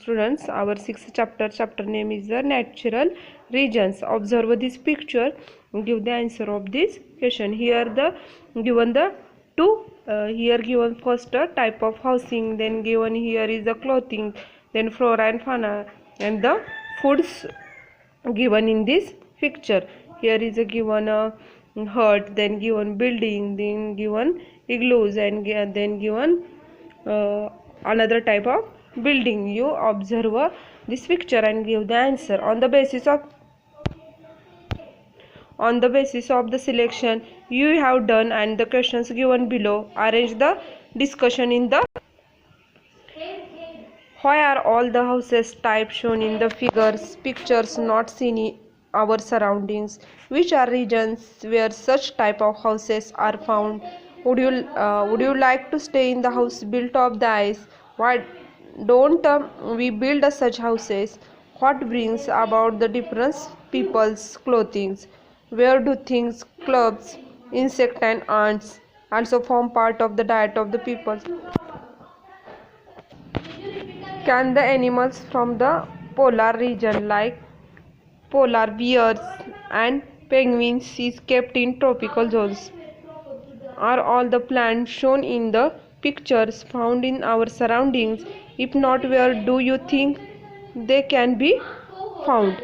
students, our sixth chapter name is the natural regions. Observe this picture, give the answer of this question. Here the given the two here given first type of housing, then given here is the clothing, then flora and fauna, and the foods given in this picture. Here is a given hut, then given building, then given igloos, and then given another type of building. You observe this picture and give the answer on the basis of the selection you have done and the questions given below. Arrange the discussion in the why are all the houses type shown in the pictures not seen in our surroundings? Which are regions where such type of houses are found? Would you like to stay in the house built of the ice? Why don't we build such houses? What brings about the difference people's clothing? Where do things, clubs, insects and ants also form part of the diet of the people? Can the animals from the polar region like polar bears and penguins is kept in tropical zones? Are all the plants shown in the pictures found in our surroundings? If not, where do you think they can be found?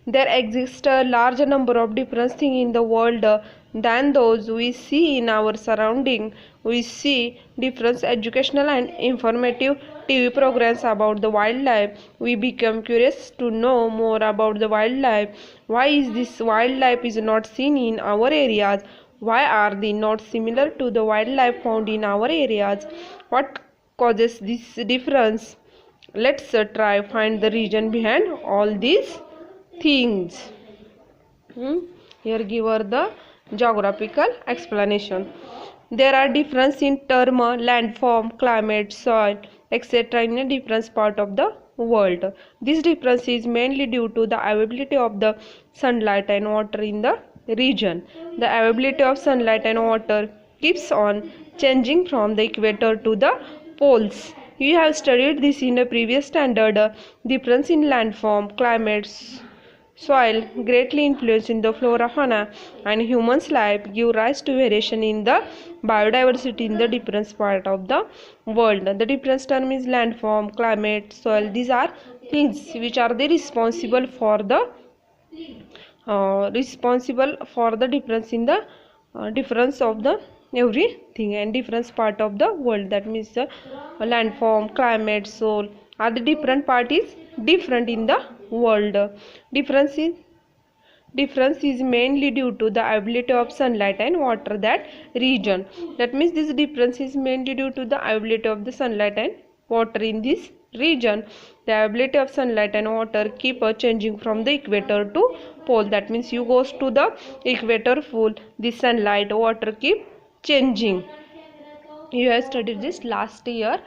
There exists a large number of different things in the world than those we see in our surrounding. We see different educational and informative TV programs about the wildlife. We become curious to know more about the wildlife. Why is this wildlife is not seen in our areas? Why are they not similar to the wildlife found in our areas? What causes this difference? Let's try find the reason behind all these things. Here give her the geographical explanation. There are differences in term, landform, climate, soil, etc. in a different part of the world. This difference is mainly due to the availability of the sunlight and water in the region. The availability of sunlight and water keeps on changing from the equator to the poles. You have studied this in a previous standard. Difference in landform, climates, soil greatly influence in the flora, fauna and humans' life give rise to variation in the biodiversity in the different part of the world. The difference term is landform, climate, soil. These are things which are the responsible for the difference in the difference of the everything and different part of the world. That means the landform, climate, soil are the different part is different in the world. Difference is mainly due to the availability of sunlight and water that region. That means this difference is mainly due to the availability of the sunlight and water in this region. The availability of sunlight and water keep changing from the equator to pole. That means you goes to the equator pole, the sunlight, water keep changing. You have studied this last year.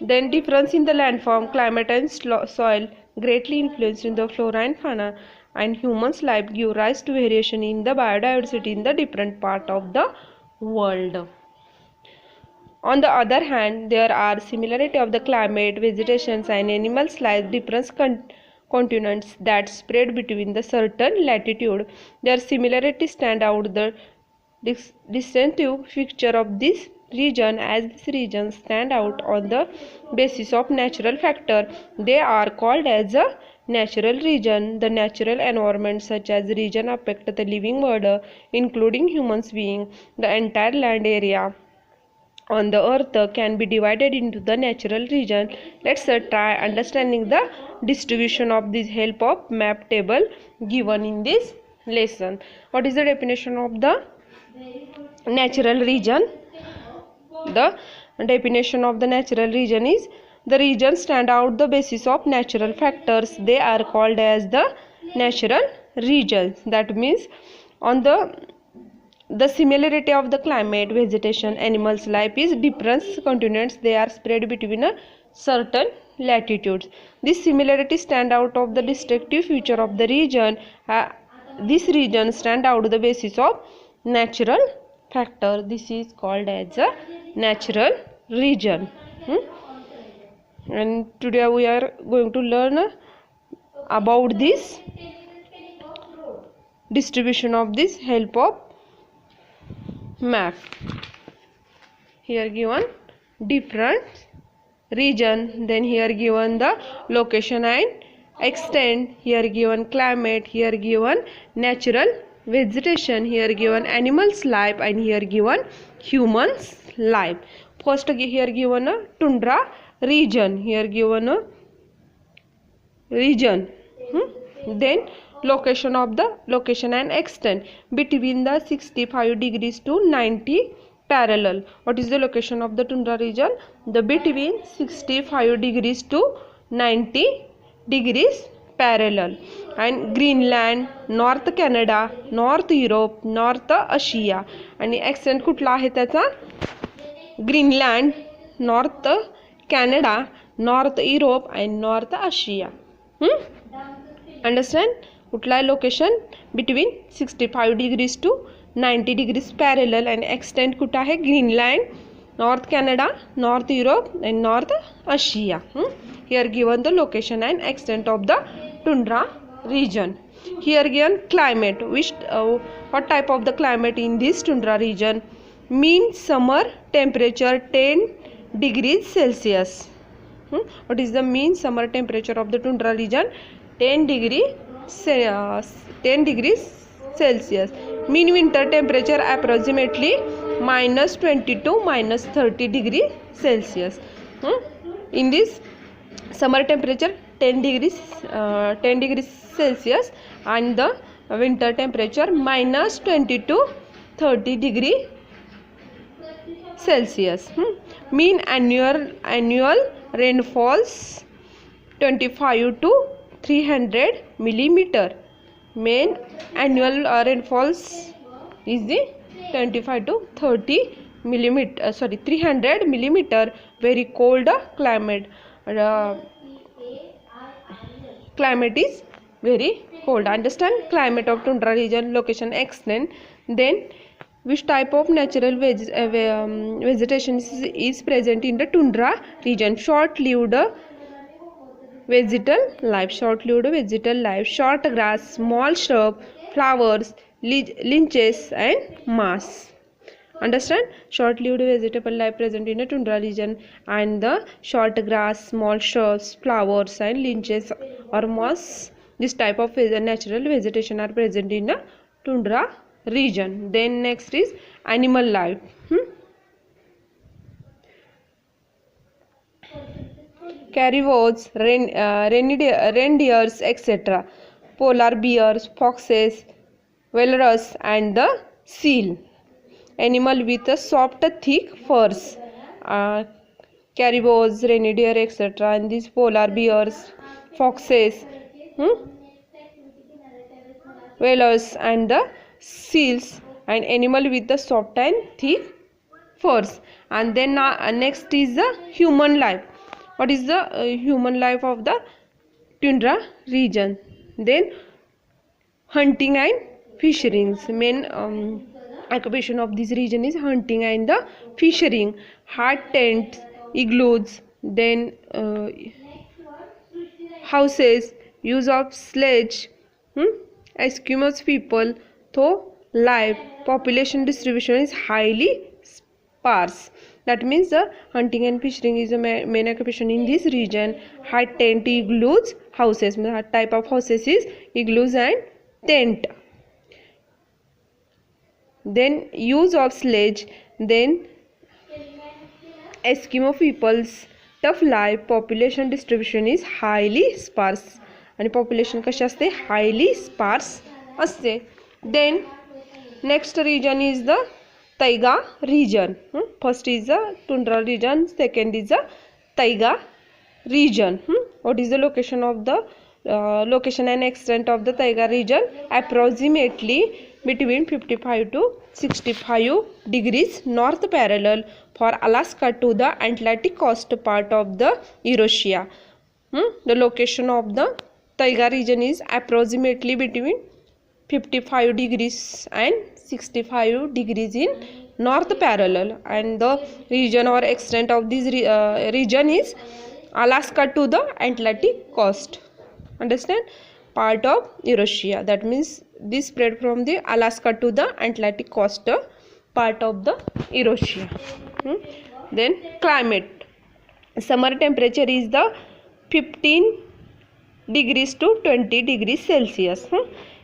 Then difference in the landform, climate and soil greatly influence in the flora and fauna and humans' life give rise to variation in the biodiversity in the different part of the world. On the other hand, there are similarity of the climate, vegetations and animals life different continents that spread between the certain latitude. Their similarities stand out the distinctive feature of this region as this region stand out on the basis of natural factor. They are called as a natural region. The natural environment such as region affect the living world including humans being. The entire land area on the earth can be divided into the natural region. Let's try understanding the distribution of this help of map table given in this lesson. What is the definition of the natural region? The definition of the natural region is the region stand out the basis of natural factors. They are called as the natural regions. That means on the similarity of the climate, vegetation, animals life is different continents. They are spread between a certain latitudes. This similarity stand out of the distinctive feature of the region. This region stand out the basis of natural factor. This is called as a natural region. And today we are going to learn about this distribution of this help of map. Here given different region, then here given the location and extent, here given climate, here given natural vegetation, here given animals life, and here given humans life. First here given a tundra region, here given a region. Then location of the location and extent between the 65 degrees to 90 parallel. What is the location of the tundra region? The between 65 degrees to 90 degrees parallel. And Greenland, North Canada, North Europe, North Asia. आणि extent कुठला आहे त्याचा? Greenland, north Canada, north Europe and north Asia. Understand? कुठला आहे location? Between 65 degrees to 90 degrees parallel and extent कुठं आहे? Greenland, north Canada, north Europe and north Asia. Here given the location and extent of the tundra region. Here given climate. What type of the climate in this tundra region? Mean summer temperature 10 degrees Celsius. What is the mean summer temperature of the tundra region? 10 degrees Celsius. Mean winter temperature approximately -20 to -30 degrees Celsius. In this summer temperature 10 degrees Celsius and the winter temperature -20 to 30 degree Celsius. Mean annual rainfalls 25 to 300 millimeter. Mean annual rainfalls is the 25 to 30 millimeter. 300 millimeter. Very cold climate. Climate is very cold. Understand? Climate of tundra region, location, extent. Then which type of natural vegetation is present in the tundra region? Short-lived vegetal life, short grass, small shrub, flowers, lynches and moss. Understand? Short-lived vegetable life present in the tundra region, and the short grass, small shrubs, flowers and lynches or moss. This type of natural vegetation are present in the tundra region. Then next is animal life. Carnivores, reindeers, etc. Polar bears, foxes, walrus and the seal. Animal with a soft, thick furs. Carnivores, reindeer, etc. And these polar bears, foxes, whalers and the seals, and animal with the soft and thick furs. And then next is the human life. What is the human life of the tundra region? Then hunting and fishing. Main occupation of this region is hunting and the fishing. Hard tents, igloos, then houses, use of sledge. Eskimos people, though life population distribution is highly sparse. That means the hunting and fishing is a main occupation in this region. High tent, igloos, houses. Type of houses is igloos and tent. Then use of sledge. Then Eskimo people's tough life population distribution is highly sparse. आणि population कशी असते? Highly sparse असते. Then next region is the taiga region. First is the tundra region, second is the taiga region. What is the location of the location and extent of the taiga region? Approximately between 55 to 65 degrees north parallel for Alaska to the Atlantic coast part of the Eurasia. The location of the taiga region is approximately between 55 degrees and 65 degrees in north parallel, and the region or extent of this region is Alaska to the Atlantic coast. Understand? Part of Eurasia. That means this spread from the Alaska to the Atlantic coast, part of the Eurasia. Then climate. Summer temperature is the 15 degrees to 20 degrees Celsius.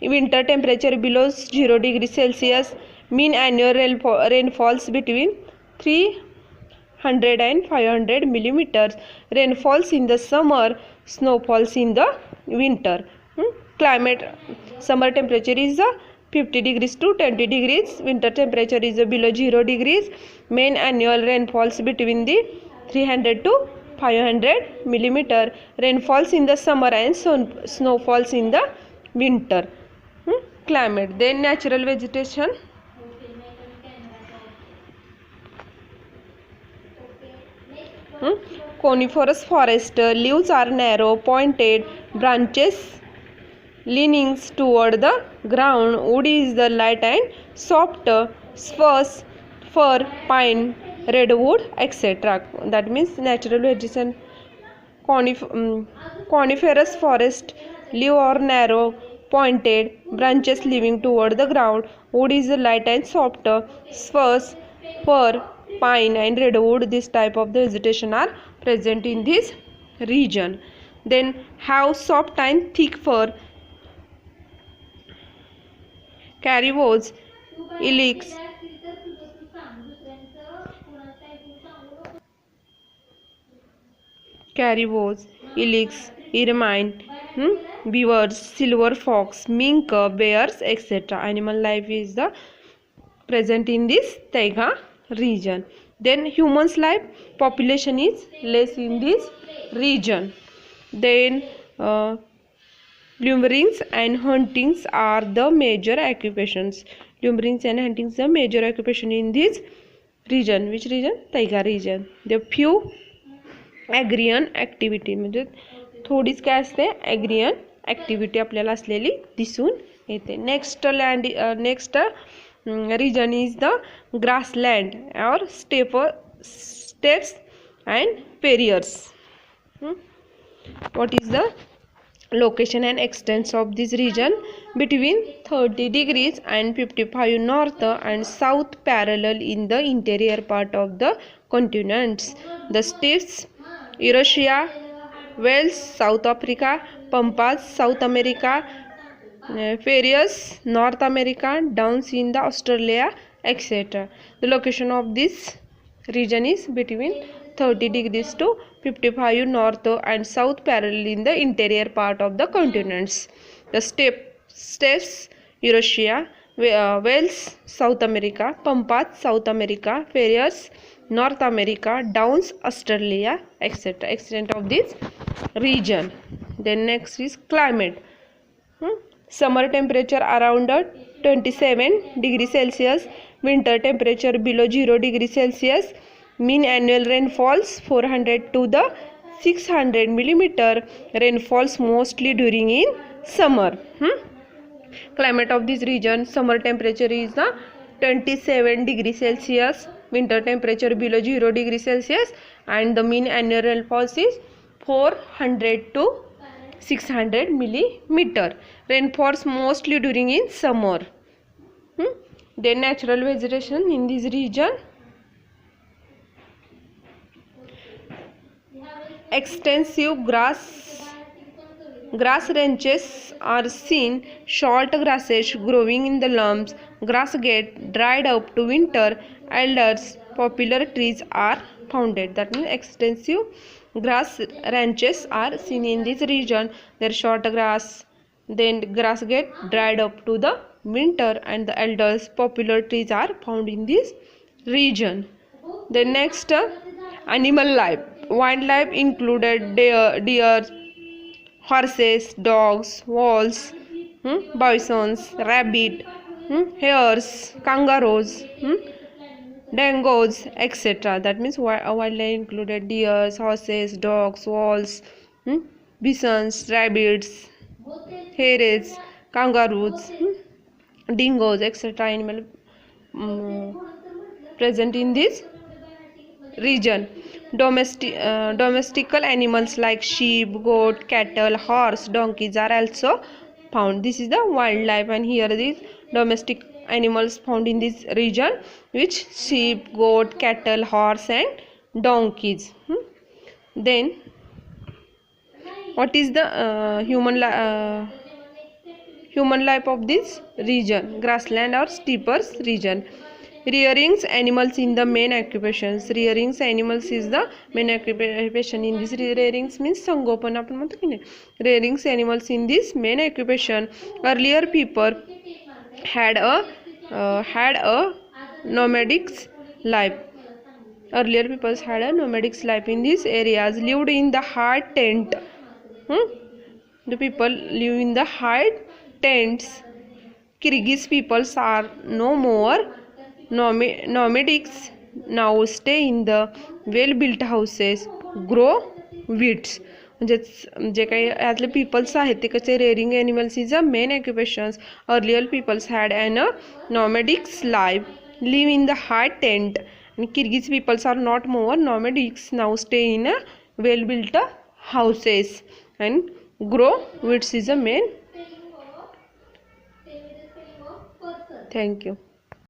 Winter temperature below 0 degrees Celsius. Mean annual rainfalls between 300 and 500 millimeters. Rainfalls in the summer, snowfalls in the winter. Climate. Summer temperature is 50 degrees to 20 degrees. Winter temperature is below 0 degrees. Main annual rainfalls between the 300 to 500 millimeter. Rainfalls in the summer and snowfalls in the winter. Climate. Then natural vegetation. Coniferous forest. Leaves are narrow, pointed, branches leanings toward the ground. Wood is the light and soft. Spruce, fir, pine, redwood, etc. That means natural vegetation. Coniferous forest. Leaves are narrow, pointed, branches leaning toward the ground. Wood is light and soft. Spruce, fir, pine and redwood, this type of the vegetation are present in this region. Then have soft and thick fur. Caribous, ilex, ermine, beavers, silver fox, mink, bears, etc. Animal life is the present in this taiga region. Then humans life, population is less in this region. Then lumberings and huntings are the major occupations. Lumberings and hunting the major occupation in this region. Which region? Taiga region. The few agrarian activity, म्हणजे थोडीच काय असते, agrarian activity आपल्याला असलेली दिसून येते. Next region is the grassland or steppes and prairies. What is the location and extent of this region? Between 30 degrees and 55 north and south parallel in the interior part of the continents. The steppes, Eurasia, Wales, South Africa, Pampas, South America, prairies, North America, downs in the Australia, etc. The location of this region is between 30 degrees to 55 north and south parallel in the interior part of the continents. The steppes, Eurasia, Wales, South America, Pampas, South America, prairies, North America, downs, Australia, etc. Extent of this region. Then next is climate. Summer temperature around 27 degrees Celsius. Winter temperature below 0 degrees Celsius. Mean annual rainfalls 400 to the 600 millimeter. Rainfalls mostly during in summer. Climate of this region. Summer temperature is 27 degrees Celsius. Winter temperature below 0 degrees Celsius. And the mean annual rainfalls is 400 to 600 millimeter. Rainfalls mostly during in summer. Then natural vegetation in this region. Extensive grass ranges are seen. Short grasses growing in the lumps. Grass get dried up to winter. Elders, popular trees are founded. That means extensive grass ranches are seen in this region. There short grass, then grass get dried up to the winter, and the elders, popular trees are found in this region. The next animal life. Wildlife included deer, horses, dogs, wolves, bisons, rabbit, hares, kangaroos, dangos, etc. That means wildlife included deer, horses, dogs, wolves, bisons, rabbits, hares, kangaroos, dingoes, etc. Animal present in this region. Domestical animals like sheep, goat, cattle, horse, donkeys are also found. This is the wildlife, and here these domestic animals found in this region, which sheep, goat, cattle, horse, and donkeys. Then what is the human life of this region? Grassland or steppes region. Rearing animals in the main occupations. Rearing animals is the main occupation in this. Rearing means संगोपन आपण म्हणतो की नाही. Rearing animals in this main occupation. Earlier people had a nomadic life. Earlier people had a nomadic life in these areas. Lived in the hard tent. The people live in the hard tents. Kyrgyz peoples are no more nomadics. Now stay in the well built houses, grow wheats. म्हणजे जे काही यातले peoples आहेत ते कसे rearing animals is a main occupations. Earlier peoples had an a nomadics life, live in the hard tent. आणि Kyrgyz peoples are not more nomadics, now stay in a well built houses and grow wheats is a main. Thank you.